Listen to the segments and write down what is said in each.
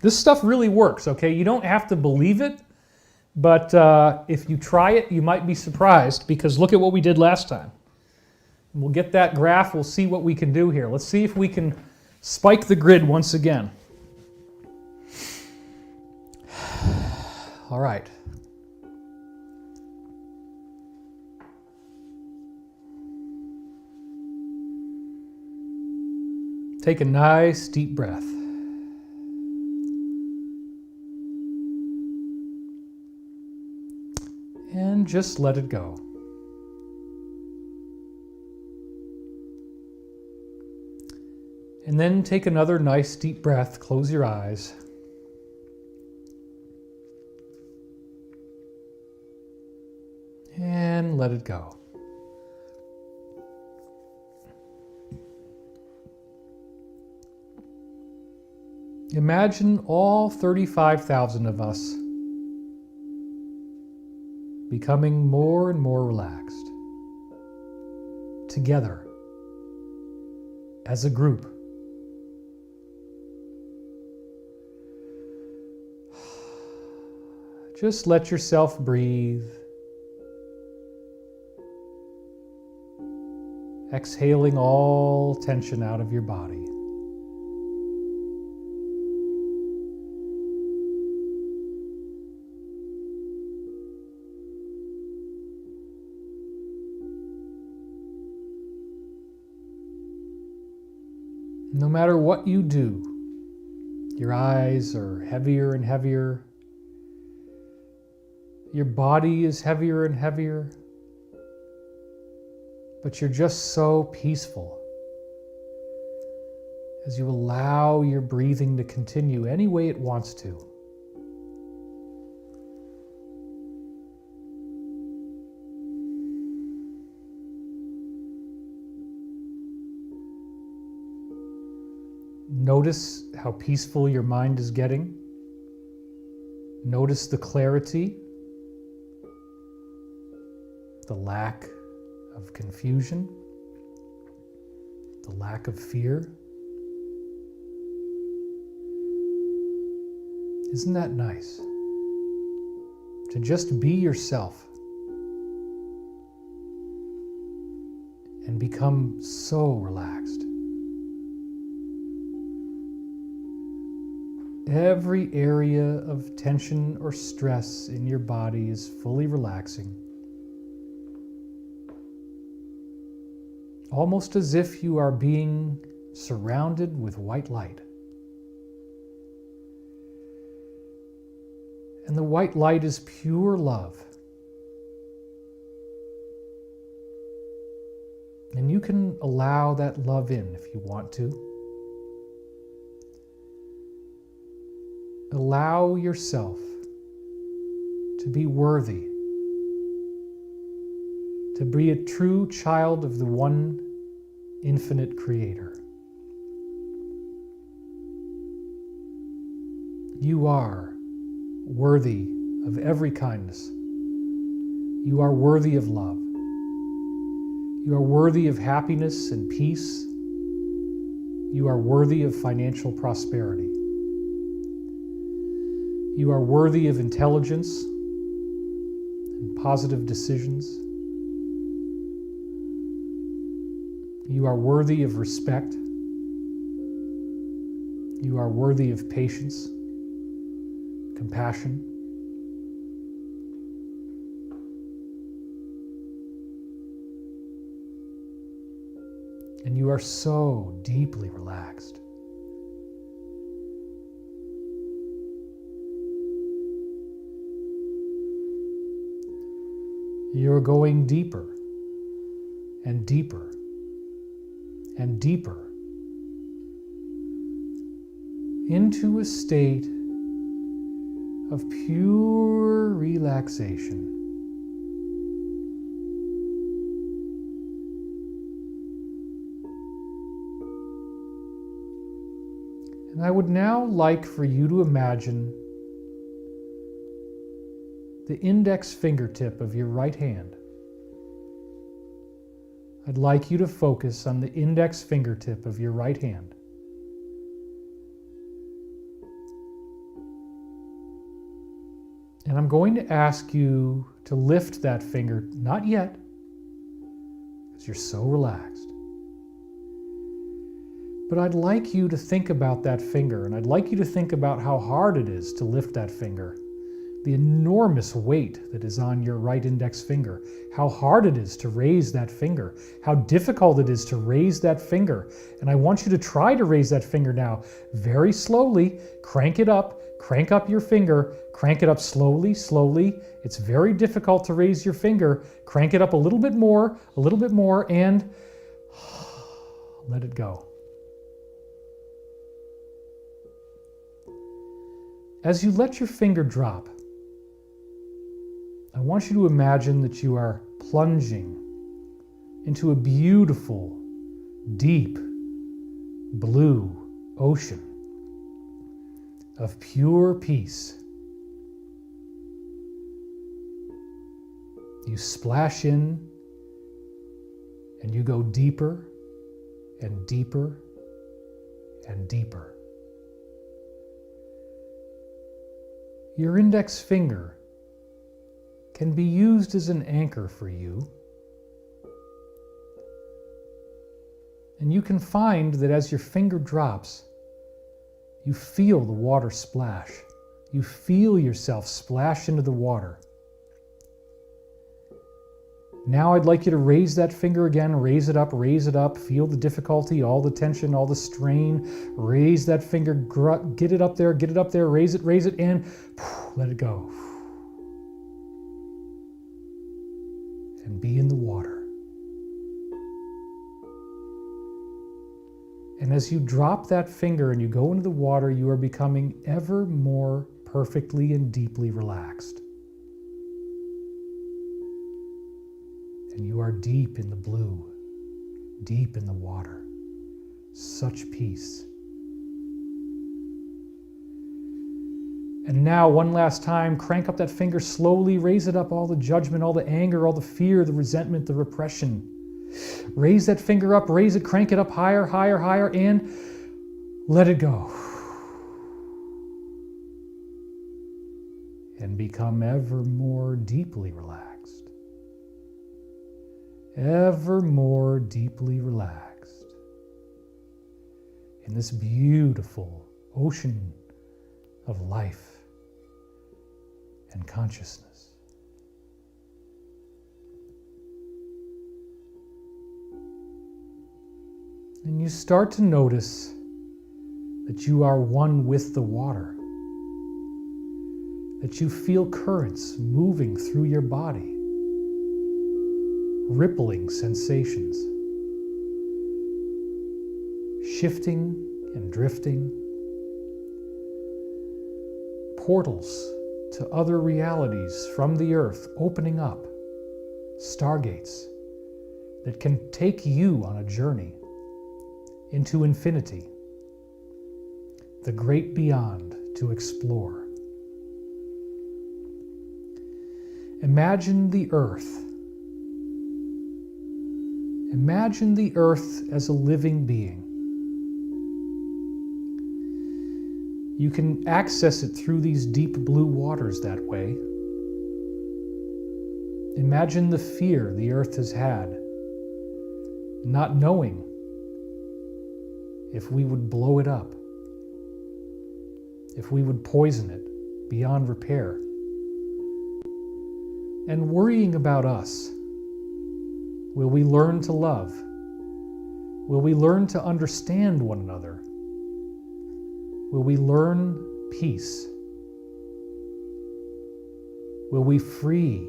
This stuff really works, okay? You don't have to believe it, but if you try it, you might be surprised, because look at what we did last time. We'll get that graph, we'll see what we can do here. Let's see if we can spike the grid once again. All right. Take a nice deep breath. And just let it go. And then take another nice deep breath, close your eyes. And let it go. Imagine all 35,000 of us becoming more and more relaxed, together, as a group. Just let yourself breathe. Exhaling all tension out of your body. No matter what you do, your eyes are heavier and heavier. Your body is heavier and heavier. But you're just so peaceful as you allow your breathing to continue any way it wants to. Notice how peaceful your mind is getting. Notice the clarity, the lack of confusion, the lack of fear. Isn't that nice? To just be yourself and become so relaxed. Every area of tension or stress in your body is fully relaxing. Almost as if you are being surrounded with white light. And the white light is pure love. And you can allow that love in if you want to. Allow yourself to be worthy, to be a true child of the one infinite Creator. You are worthy of every kindness. You are worthy of love. You are worthy of happiness and peace. You are worthy of financial prosperity. You are worthy of intelligence and positive decisions. You are worthy of respect. You are worthy of patience, compassion. And you are so deeply relaxed. You're going deeper and deeper and deeper into a state of pure relaxation. And I would now like for you to imagine the index fingertip of your right hand. I'd like you to focus on the index fingertip of your right hand. And I'm going to ask you to lift that finger, not yet, because you're so relaxed. But I'd like you to think about that finger, and I'd like you to think about how hard it is to lift that finger. The enormous weight that is on your right index finger, how hard it is to raise that finger, how difficult it is to raise that finger. And I want you to try to raise that finger now, very slowly. Crank it up, crank up your finger, crank it up slowly, slowly. It's very difficult to raise your finger. Crank it up a little bit more, and let it go. As you let your finger drop, I want you to imagine that you are plunging into a beautiful, deep, blue ocean of pure peace. You splash in and you go deeper and deeper and deeper. Your index finger can be used as an anchor for you. And you can find that as your finger drops, you feel the water splash. You feel yourself splash into the water. Now I'd like you to raise that finger again, raise it up, feel the difficulty, all the tension, all the strain. Raise that finger, get it up there, raise it, and let it go. And be in the water. And as you drop that finger and you go into the water, you are becoming ever more perfectly and deeply relaxed. And you are deep in the blue, deep in the water. Such peace. And now, one last time, crank up that finger slowly, raise it up, all the judgment, all the anger, all the fear, the resentment, the repression. Raise that finger up, raise it, crank it up higher, higher, higher, and let it go. And become ever more deeply relaxed. Ever more deeply relaxed. In this beautiful ocean of life and consciousness. And you start to notice that you are one with the water, that you feel currents moving through your body, rippling sensations, shifting and drifting, portals to other realities from the earth opening up, stargates that can take you on a journey into infinity, the great beyond to explore. Imagine the earth. Imagine the earth as a living being. You can access it through these deep blue waters that way. Imagine the fear the earth has had, not knowing if we would blow it up, if we would poison it beyond repair, and worrying about us. Will we learn to love? Will we learn to understand one another? Will we learn peace? Will we free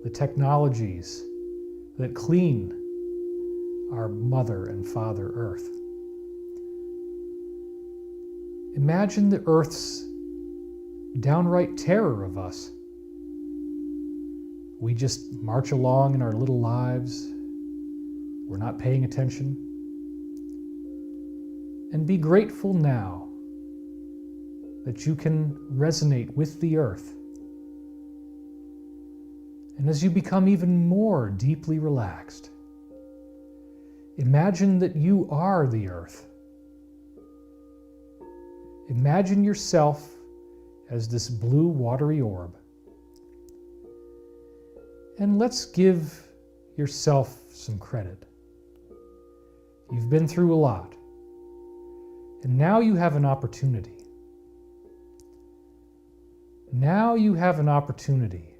the technologies that clean our Mother and Father Earth? Imagine the Earth's downright terror of us. We just march along in our little lives. We're not paying attention. And be grateful now that you can resonate with the earth. And as you become even more deeply relaxed, imagine that you are the earth. Imagine yourself as this blue watery orb. And let's give yourself some credit. You've been through a lot, and now you have an opportunity. Now you have an opportunity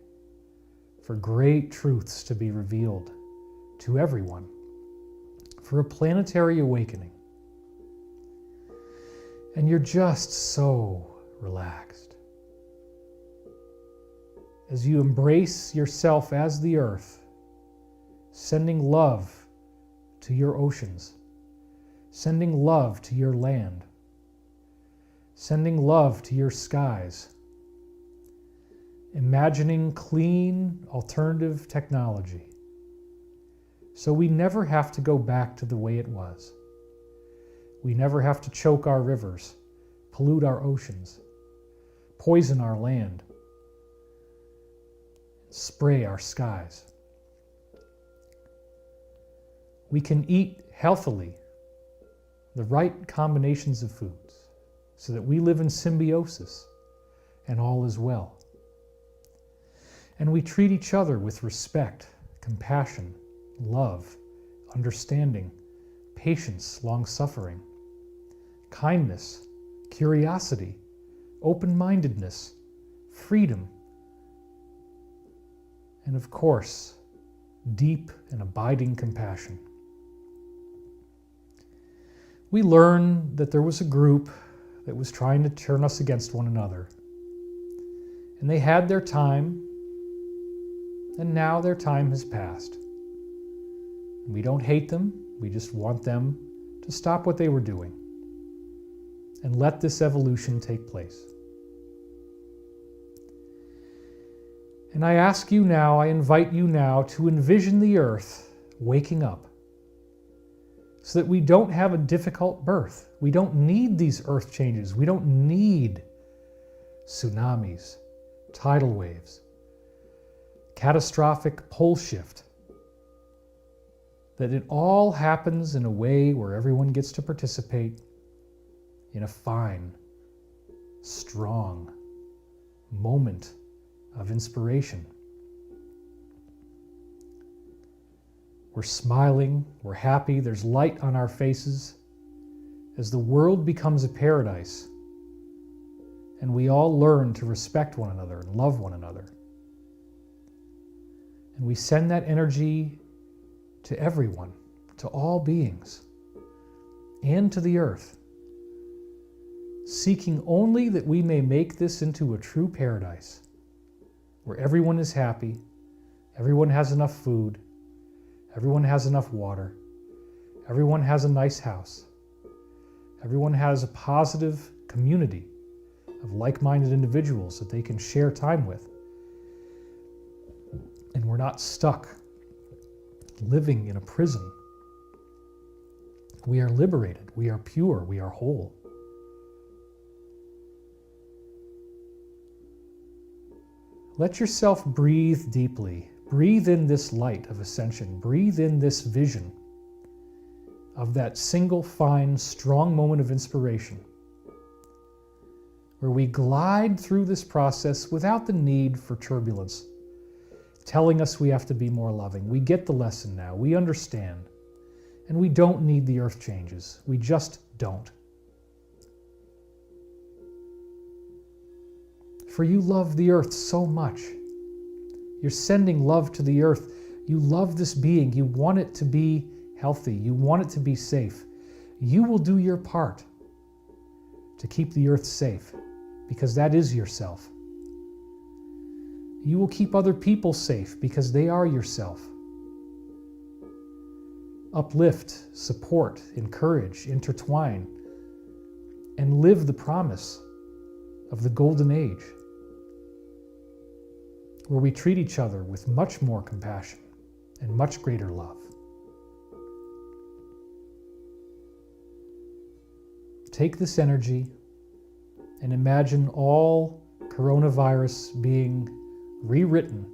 for great truths to be revealed to everyone, for a planetary awakening. And you're just so relaxed. As you embrace yourself as the earth, sending love to your oceans, sending love to your land, sending love to your skies, imagining clean alternative technology, so we never have to go back to the way it was. We never have to choke our rivers, pollute our oceans, poison our land, spray our skies. We can eat healthily the right combinations of foods so that we live in symbiosis and all is well. And we treat each other with respect, compassion, love, understanding, patience, long-suffering, kindness, curiosity, open-mindedness, freedom, and of course, deep and abiding compassion. We learned that there was a group that was trying to turn us against one another. And they had their time, and now their time has passed. We don't hate them, we just want them to stop what they were doing and let this evolution take place. And I ask you now, I invite you now to envision the earth waking up so that we don't have a difficult birth. We don't need these earth changes. We don't need tsunamis, tidal waves, catastrophic pole shift. That it all happens in a way where everyone gets to participate in a fine, strong moment of inspiration. We're smiling, we're happy, there's light on our faces as the world becomes a paradise and we all learn to respect one another and love one another. And we send that energy to everyone, to all beings, and to the earth, seeking only that we may make this into a true paradise where everyone is happy, everyone has enough food, everyone has enough water, everyone has a nice house, everyone has a positive community of like-minded individuals that they can share time with. And we're not stuck living in a prison. We are liberated, we are pure, we are whole. Let yourself breathe deeply. Breathe in this light of ascension. Breathe in this vision of that single, fine, strong moment of inspiration where we glide through this process without the need for turbulence, telling us we have to be more loving. We get the lesson now. We understand. And we don't need the earth changes. We just don't. For you love the earth so much. You're sending love to the earth. You love this being. You want it to be healthy. You want it to be safe. You will do your part to keep the earth safe, because that is yourself. You will keep other people safe because they are yourself. Uplift, support, encourage, intertwine, and live the promise of the golden age, where we treat each other with much more compassion and much greater love. Take this energy and imagine all coronavirus being rewritten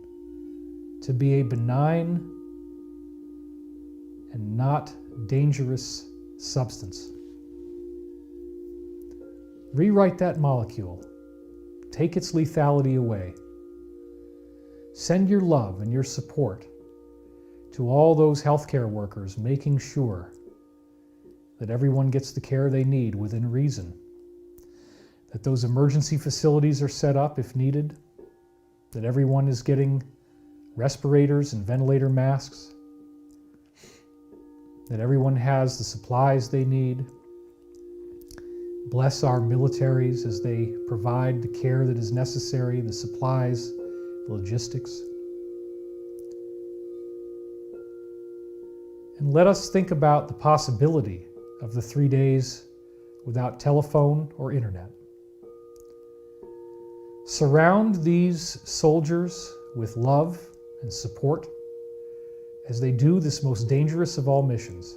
to be a benign and not dangerous substance. Rewrite that molecule. Take its lethality away. Send your love and your support to all those healthcare workers, making sure that everyone gets the care they need within reason, that those emergency facilities are set up if needed, that everyone is getting respirators and ventilator masks, that everyone has the supplies they need. Bless our militaries as they provide the care that is necessary, the supplies, the logistics. And let us think about the possibility of the 3 days without telephone or internet. Surround these soldiers with love and support as they do this most dangerous of all missions,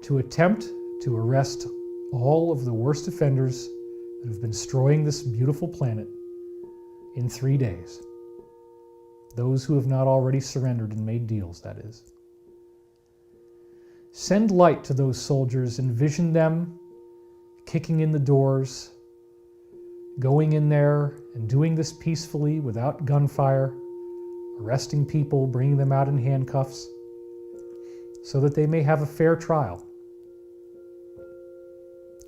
to attempt to arrest all of the worst offenders that have been destroying this beautiful planet in 3 days. Those who have not already surrendered and made deals, that is. Send light to those soldiers, envision them kicking in the doors, going in there and doing this peacefully without gunfire, arresting people, bringing them out in handcuffs, so that they may have a fair trial.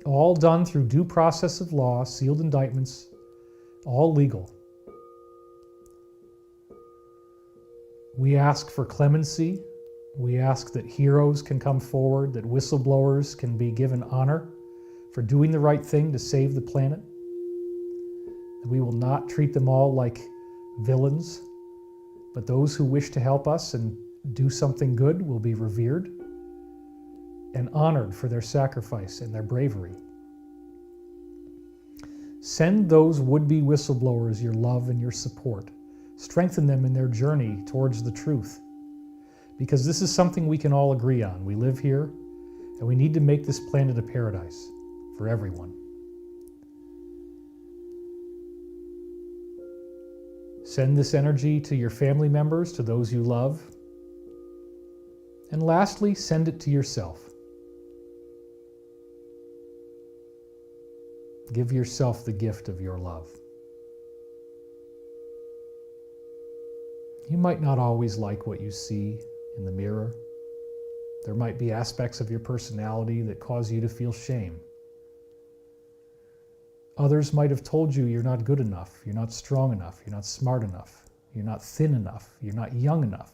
All done through due process of law, sealed indictments, all legal. We ask for clemency. We ask that heroes can come forward, that whistleblowers can be given honor for doing the right thing to save the planet. That we will not treat them all like villains, but those who wish to help us and do something good will be revered and honored for their sacrifice and their bravery. Send those would-be whistleblowers your love and your support. Strengthen them in their journey towards the truth, because this is something we can all agree on. We live here, and we need to make this planet a paradise for everyone. Send this energy to your family members, to those you love. And lastly, send it to yourself. Give yourself the gift of your love. You might not always like what you see in the mirror. There might be aspects of your personality that cause you to feel shame. Others might have told you you're not good enough, you're not strong enough, you're not smart enough, you're not thin enough, you're not young enough,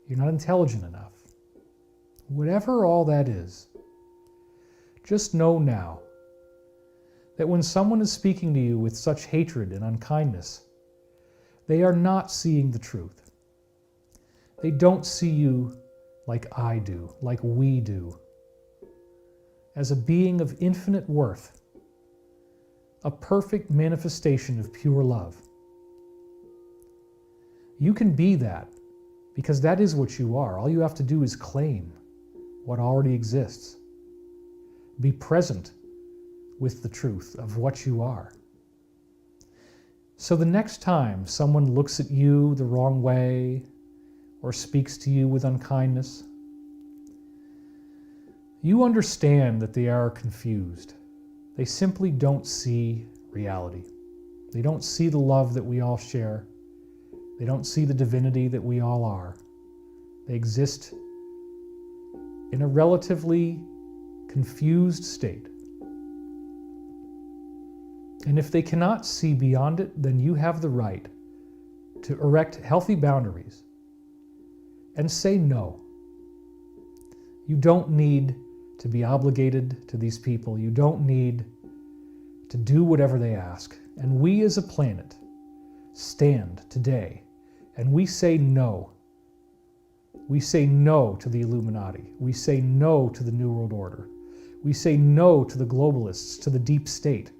you're not intelligent enough. Whatever all that is, just know now that when someone is speaking to you with such hatred and unkindness, they are not seeing the truth. They don't see you like I do, like we do, as a being of infinite worth, a perfect manifestation of pure love. You can be that because that is what you are. All you have to do is claim what already exists. Be present with the truth of what you are. So the next time someone looks at you the wrong way or speaks to you with unkindness, you understand that they are confused. They simply don't see reality. They don't see the love that we all share. They don't see the divinity that we all are. They exist in a relatively confused state. And if they cannot see beyond it, then you have the right to erect healthy boundaries and say no. You don't need to be obligated to these people. You don't need to do whatever they ask. And we as a planet stand today and we say no. We say no to the Illuminati. We say no to the New World Order. We say no to the globalists, to the deep state.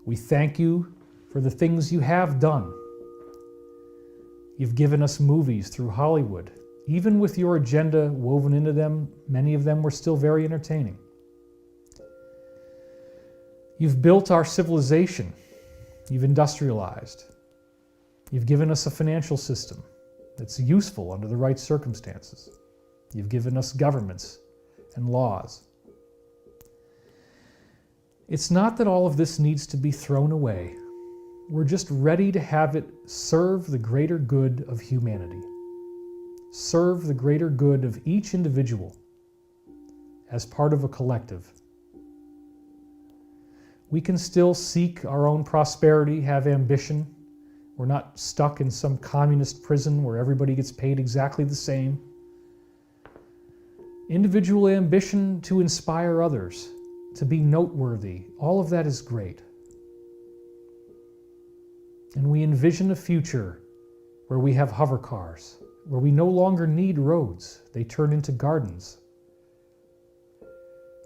We thank you for the things you have done. You've given us movies through Hollywood. Even with your agenda woven into them, many of them were still very entertaining. You've built our civilization. You've industrialized. You've given us a financial system that's useful under the right circumstances. You've given us governments and laws. It's not that all of this needs to be thrown away. We're just ready to have it serve the greater good of humanity, serve the greater good of each individual as part of a collective. We can still seek our own prosperity, have ambition. We're not stuck in some communist prison where everybody gets paid exactly the same. Individual ambition to inspire others, to be noteworthy, all of that is great. And we envision a future where we have hover cars, where we no longer need roads, they turn into gardens.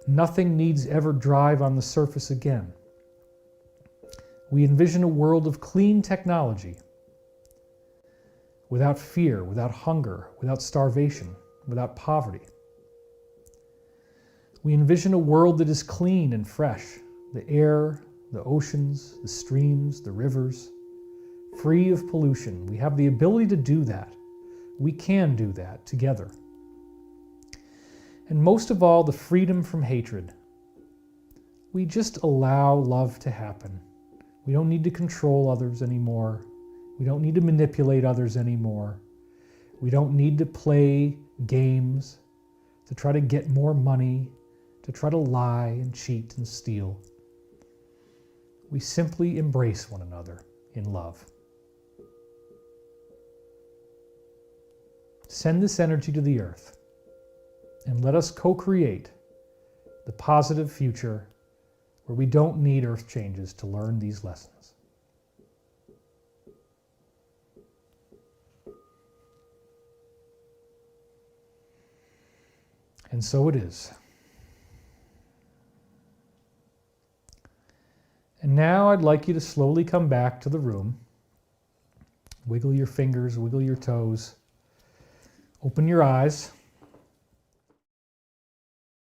Nothing needs ever drive on the surface again. We envision a world of clean technology, without fear, without hunger, without starvation, without poverty. We envision a world that is clean and fresh, the air, the oceans, the streams, the rivers, free of pollution. We have the ability to do that. We can do that together. And most of all, the freedom from hatred. We just allow love to happen. We don't need to control others anymore. We don't need to manipulate others anymore. We don't need to play games to try to get more money, to try to lie and cheat and steal. We simply embrace one another in love. Send this energy to the earth and let us co-create the positive future where we don't need earth changes to learn these lessons. And so it is. And now I'd like you to slowly come back to the room. Wiggle your fingers, wiggle your toes. Open your eyes.